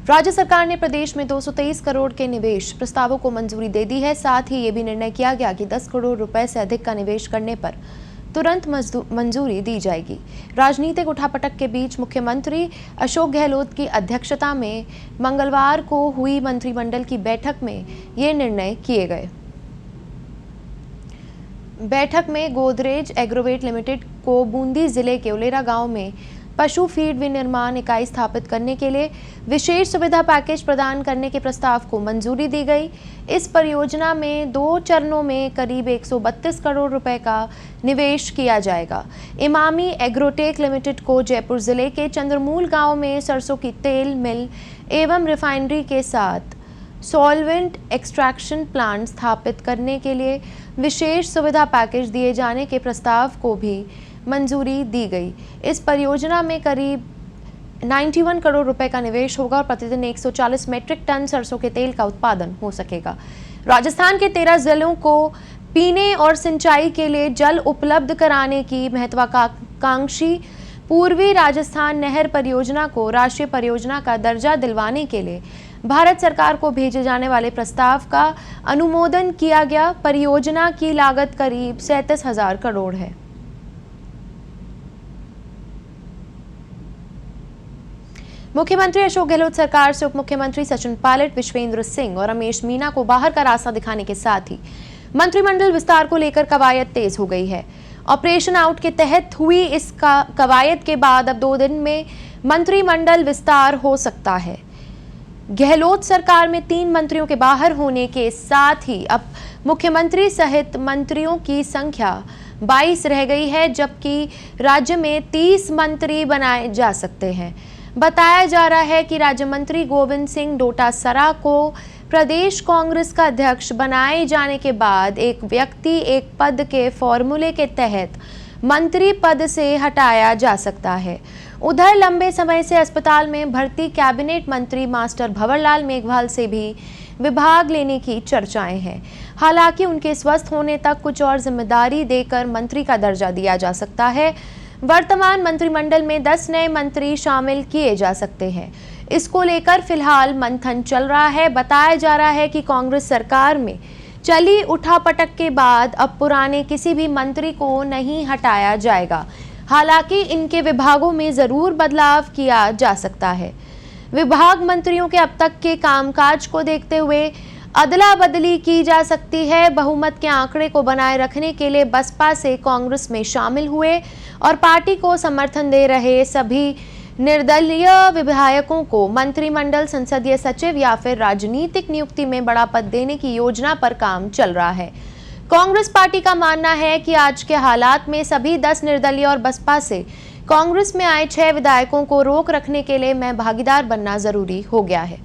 राज्य सरकार ने प्रदेश में 223 करोड़ के निवेश प्रस्तावों को मंजूरी दे दी है। साथ ही ये भी निर्णय किया गया कि 10 करोड़ रुपए से अधिक का निवेश करने पर तुरंत मंजूरी दी जाएगी। राजनीतिक उठापटक के बीच मुख्यमंत्री अशोक गहलोत की अध्यक्षता में मंगलवार को हुई मंत्रिमंडल की बैठक में ये निर्णय किए गए। बैठक में गोदरेज एग्रोवेट लिमिटेड को बूंदी जिले के उलेरा गांव में पशु फीड विनिर्माण इकाई स्थापित करने के लिए विशेष सुविधा पैकेज प्रदान करने के प्रस्ताव को मंजूरी दी गई। इस परियोजना में 2 चरणों में करीब 132 करोड़ रुपए का निवेश किया जाएगा। इमामी एग्रोटेक लिमिटेड को जयपुर जिले के चंद्रमूल गांव में सरसों की तेल मिल एवं रिफाइनरी के साथ सॉल्वेंट एक्सट्रैक्शन प्लांट स्थापित करने के लिए विशेष सुविधा पैकेज दिए जाने के प्रस्ताव को भी मंजूरी दी गई। इस परियोजना में करीब 91 करोड़ रुपए का निवेश होगा और प्रतिदिन 140 मीट्रिक टन सरसों के तेल का उत्पादन हो सकेगा। राजस्थान के 13 जिलों को पीने और सिंचाई के लिए जल उपलब्ध कराने की महत्वाकांक्षी पूर्वी राजस्थान नहर परियोजना को राष्ट्रीय परियोजना का दर्जा दिलवाने के लिए भारत सरकार को भेजे जाने वाले प्रस्ताव का अनुमोदन किया गया। परियोजना की लागत करीब 37,000 करोड़ है। मुख्यमंत्री अशोक गहलोत सरकार से उप मुख्यमंत्री सचिन पायलट, विश्वेंद्र सिंह और रमेश मीना को बाहर का रास्ता दिखाने के साथ ही मंत्रिमंडल विस्तार को लेकर कवायद तेज हो गई है। ऑपरेशन आउट के तहत हुई इस कवायद के बाद अब 2 दिन में मंत्रिमंडल विस्तार हो सकता है। गहलोत सरकार में 3 मंत्रियों के बाहर होने के साथ ही अब मुख्यमंत्री सहित मंत्रियों की संख्या 22 रह गई है, जबकि राज्य में 30 मंत्री बनाए जा सकते हैं। बताया जा रहा है कि राज्य मंत्री गोविंद सिंह डोटासरा को प्रदेश कांग्रेस का अध्यक्ष बनाए जाने के बाद एक व्यक्ति एक पद के फॉर्मूले के तहत मंत्री पद से हटाया जा सकता है। उधर लंबे समय से अस्पताल में भर्ती कैबिनेट मंत्री मास्टर भंवरलाल मेघवाल से भी विभाग लेने की चर्चाएं हैं। हालांकि उनके स्वस्थ होने तक कुछ और जिम्मेदारी देकर मंत्री का दर्जा दिया जा सकता है। वर्तमान मंत्रिमंडल में 10 नए मंत्री शामिल किए जा सकते हैं। इसको लेकर फिलहाल मंथन चल रहा है। बताया जा रहा है कि कांग्रेस सरकार में चली उठापटक के बाद अब पुराने किसी भी मंत्री को नहीं हटाया जाएगा। हालांकि इनके विभागों में जरूर बदलाव किया जा सकता है। विभाग मंत्रियों के अब तक के कामकाज को देखते हुए अदला बदली की जा सकती है। बहुमत के आंकड़े को बनाए रखने के लिए बसपा से कांग्रेस में शामिल हुए और पार्टी को समर्थन दे रहे सभी निर्दलीय विधायकों को मंत्रिमंडल, संसदीय सचिव या फिर राजनीतिक नियुक्ति में बड़ा पद देने की योजना पर काम चल रहा है। कांग्रेस पार्टी का मानना है कि आज के हालात में सभी 10 निर्दलीय और बसपा से कांग्रेस में आए 6 विधायकों को रोक रखने के लिए मैं भागीदार बनना जरूरी हो गया है।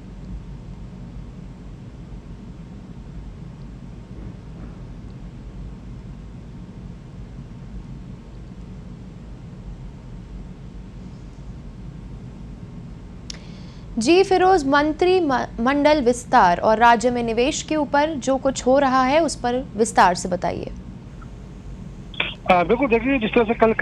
जी फिरोज, मंत्रिमंडल विस्तार और राज्य में निवेश के ऊपर जो कुछ हो रहा है उस पर विस्तार से बताइए। बिल्कुल, देखिए जिस तरह से कल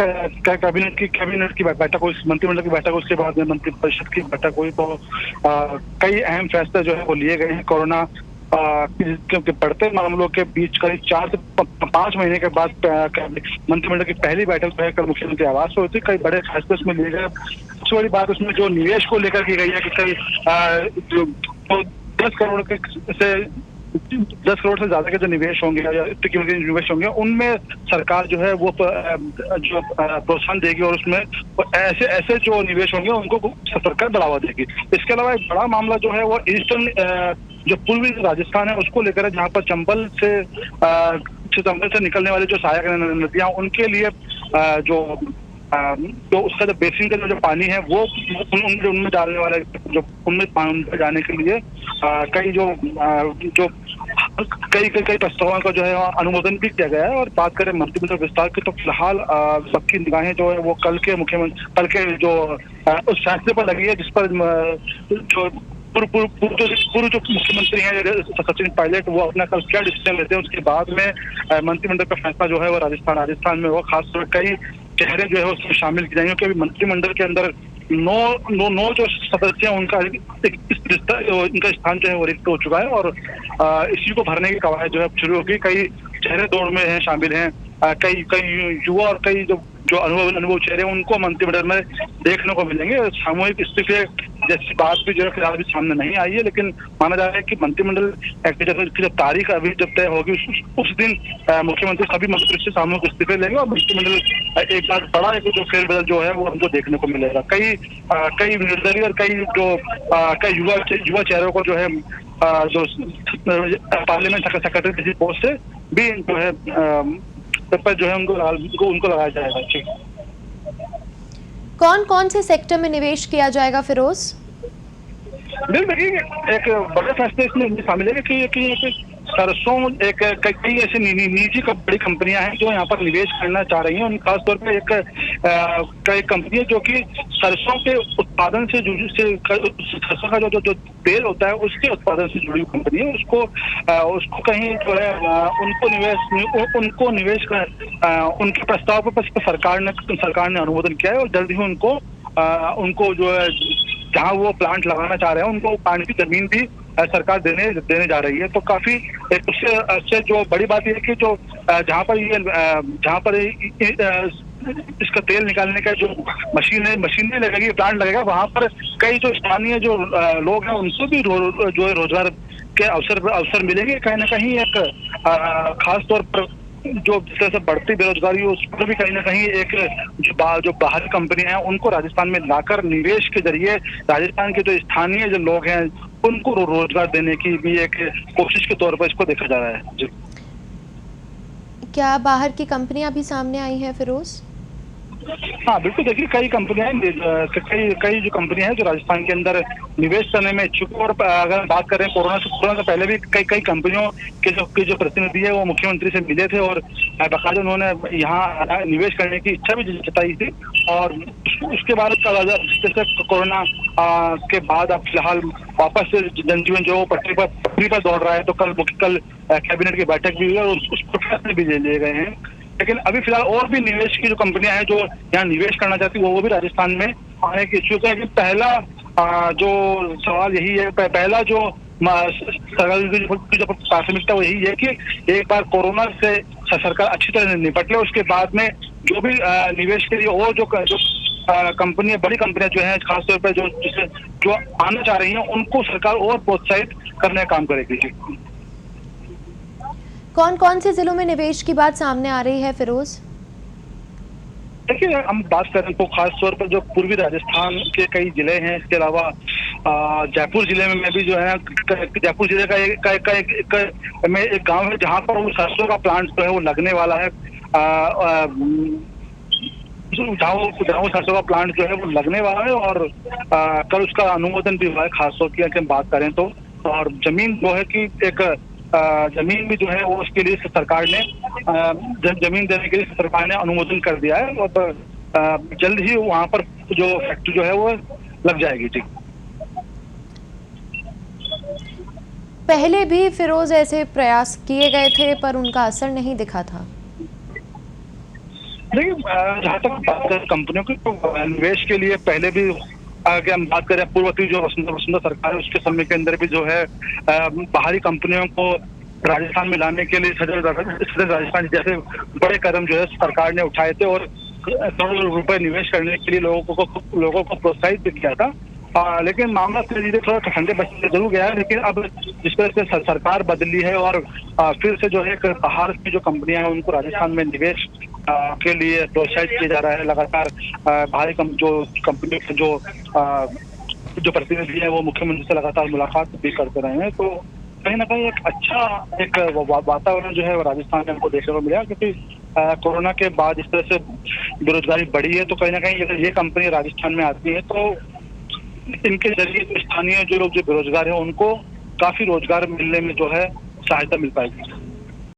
कैबिनेट की बैठक हुई, मंत्रिमंडल की बैठक, उसके बाद में मंत्रिपरिषद की बैठक हुई, तो कई अहम फैसले जो है वो लिए गए हैं। कोरोना के बढ़ते मामलों के बीच करीब 4 से 5 महीने के बाद मंत्रिमंडल की पहली बैठक जो है कल मुख्यमंत्री आवास पर हुई थी। कई बड़े फैसले उसमें लिए गए। सबसे बड़ी बात उसमें जो निवेश को लेकर की गई है कि कई 10 करोड़ से ज्यादा के जो निवेश होंगे या इतनी कीमत के निवेश होंगे, उनमें सरकार जो है वो जो प्रोत्साहन देगी और उसमें ऐसे जो निवेश होंगे उनको सरकार बढ़ावा देगी। इसके अलावा एक बड़ा मामला जो है वो ईस्टर्न जो पूर्वी राजस्थान है उसको लेकर है, जहाँ पर चंबल से निकलने वाली जो सहायक नदियां, उनके लिए जो उसका जो बेसिन का जो पानी है वो उनमें डालने वाले जो उनमें पानी जाने के लिए कई प्रस्तावों का जो है अनुमोदन भी किया गया है। और बात करें मंत्रिमंडल विस्तार की, तो फिलहाल सबकी निगाहें जो है वो कल के जो उस फैसले पर लगी है जिस पर जो पूर्व जो मुख्यमंत्री हैं सचिन पायलट, वो अपना कल क्या डिसीजन लेते हैं उसके बाद में मंत्रिमंडल का फैसला जो है वो राजस्थान में वो खासतौर कई चेहरे जो है उसमें शामिल किए जाएंगे। क्योंकि अभी मंत्रिमंडल के अंदर नौ जो सदस्य हैं उनका इनका स्थान जो है वो रिक्त हो चुका है और इसी को भरने की कवायद जो है शुरू होगी। कई चेहरे दौड़ में हैं, शामिल हैं, कई कई युवा और कई जो अनुभव चेहरे हैं उनको मंत्रिमंडल में देखने को मिलेंगे। सामूहिक इस्तीफे जैसी बात भी जो है फिलहाल भी सामने नहीं आई है, लेकिन माना जा रहा है कि मंत्रिमंडल की जब तारीख अभी जब तय होगी उस दिन मुख्यमंत्री सभी मंत्री से सामूहिक इस्तीफे लेंगे और मंत्रिमंडल एक बार बड़ा एक जो फेरबदल जो है वो हमको देखने को मिलेगा। कई निर्दलीय और कई युवा चेहरों को जो है जो पार्लियामेंट सेक्रेटरी किसी पोस्ट से भी जो है पर जो है उनको लगाया जाएगा। ठीक, कौन कौन से सेक्टर में निवेश किया जाएगा फिरोज? देखिए एक बड़े फैसले इसमें शामिल है कि सरसों कई ऐसी निजी बड़ी कंपनियां हैं जो यहाँ पर निवेश करना चाह रही हैं। उन खासतौर पे एक कंपनी है जो कि सरसों के उत्पादन से सरसों का जो तेल होता है उसके उत्पादन से जुड़ी हुई कंपनी है। उसको कहीं जो है उनको निवेश उनके प्रस्ताव पर सरकार ने अनुमोदन किया है और जल्द ही उनको जो है जहाँ वो प्लांट लगाना चाह रहे हैं उनको प्लांट की जमीन भी सरकार देने जा रही है। तो काफी उससे जो बड़ी बात यह है कि जो जहाँ पर इसका तेल निकालने का जो मशीनरी लगेगी, प्लांट लगेगा, वहाँ पर कई जो स्थानीय जो लोग हैं उनको भी जो है रोजगार के अवसर मिलेंगे। कहीं ना कहीं एक खास तौर पर जो जिस तरह से बढ़ती बेरोजगारी है उस पर भी कहीं ना कहीं एक जो बाहरी कंपनियां हैं उनको राजस्थान में लाकर निवेश के जरिए राजस्थान के जो स्थानीय जो लोग हैं उनको रोजगार देने की भी एक कोशिश के तौर पर इसको देखा जा रहा है। जी, क्या बाहर की कंपनियां भी सामने आई हैं फिरोज? हाँ बिल्कुल, देखिए कई कंपनियां कई जो कंपनियां हैं जो राजस्थान के अंदर निवेश करने में इच्छुक है। और अगर बात करें कोरोना से पहले भी कई कंपनियों के जो प्रतिनिधि है वो मुख्यमंत्री से मिले थे और बाकायदा उन्होंने यहाँ निवेश करने की इच्छा भी जताई थी। और उसके बाद जैसे कोरोना के बाद अब फिलहाल वापस से जनजीवन जो पटरी पर दौड़ रहा है, तो कल कैबिनेट की बैठक भी हुई और उस पर फैसले भी ले लिए गए हैं। लेकिन अभी फिलहाल और भी निवेश की जो कंपनियां हैं जो यहाँ निवेश करना चाहती है वो भी राजस्थान में आने की इच्छुक है। कि पहला जो सवाल यही है, पहला जो प्राथमिकता वो यही है कि एक बार कोरोना से सरकार अच्छी तरह निपट ले, उसके बाद में जो भी निवेश के लिए और जो कंपनियां बड़ी कंपनियां जो हैं खासतौर पर जो आना चाह रही हैं उनको सरकार और प्रोत्साहित करने का काम करेगी। कौन कौन से जिलों में निवेश की बात सामने आ रही है फिरोज? देखिए हम बात करें तो खास तौर पर जो पूर्वी राजस्थान के कई जिले हैं, इसके अलावा जयपुर जिले में भी जो है जयपुर जिले में एक गांव है जहां पर वो सरसों का प्लांट जो है वो लगने वाला है। जहाँ सरसों का प्लांट जो है वो लगने वाला है और कल उसका अनुमोदन भी हुआ है। खासतौर की हम बात करें तो और जमीन जो है कि एक जमीन भी जो है वो उसके लिए सरकार ने जमीन देने के लिए सरकार ने अनुमोदन कर दिया है और जल्द ही वहां पर जो फैक्ट्री जो है वो लग जाएगी। ठीक, पहले भी फिरोज ऐसे प्रयास किए गए थे पर उनका असर नहीं दिखा था। देखिए जहाँ तक बात करें कंपनियों की तो निवेश के लिए पहले भी अगर हम बात करें पूर्ववर्ती जो वसुंधरा सरकार है उसके समय के अंदर भी जो है बाहरी कंपनियों को राजस्थान में लाने के लिए सदर राजस्थान जैसे बड़े कदम जो है सरकार ने उठाए थे और करोड़ों रुपए निवेश करने के लिए लोगों को प्रोत्साहित भी किया था। लेकिन मामला धीरे धीरे थोड़ा ठंडे बचते जरूर गया है। लेकिन अब जिस तरह से सरकार बदली है और फिर से जो है बाहर की जो कंपनियां हैं उनको राजस्थान में निवेश के लिए प्रोत्साहित किया जा रहा है। लगातार बाहरी जो कंपनियों के जो प्रतिनिधि है वो मुख्यमंत्री से लगातार मुलाकात भी करते रहे हैं। तो कहीं ना कहीं एक अच्छा एक वातावरण जो है वो राजस्थान में हमको देखने को मिला, क्योंकि कोरोना के बाद इस तरह से बेरोजगारी बढ़ी है। तो कहीं ना कहीं अगर ये कंपनी राजस्थान में आती है तो इनके जरिए स्थानीय जो लोग जो बेरोजगार हैं उनको काफी रोजगार मिलने में जो है सहायता मिल पाएगी।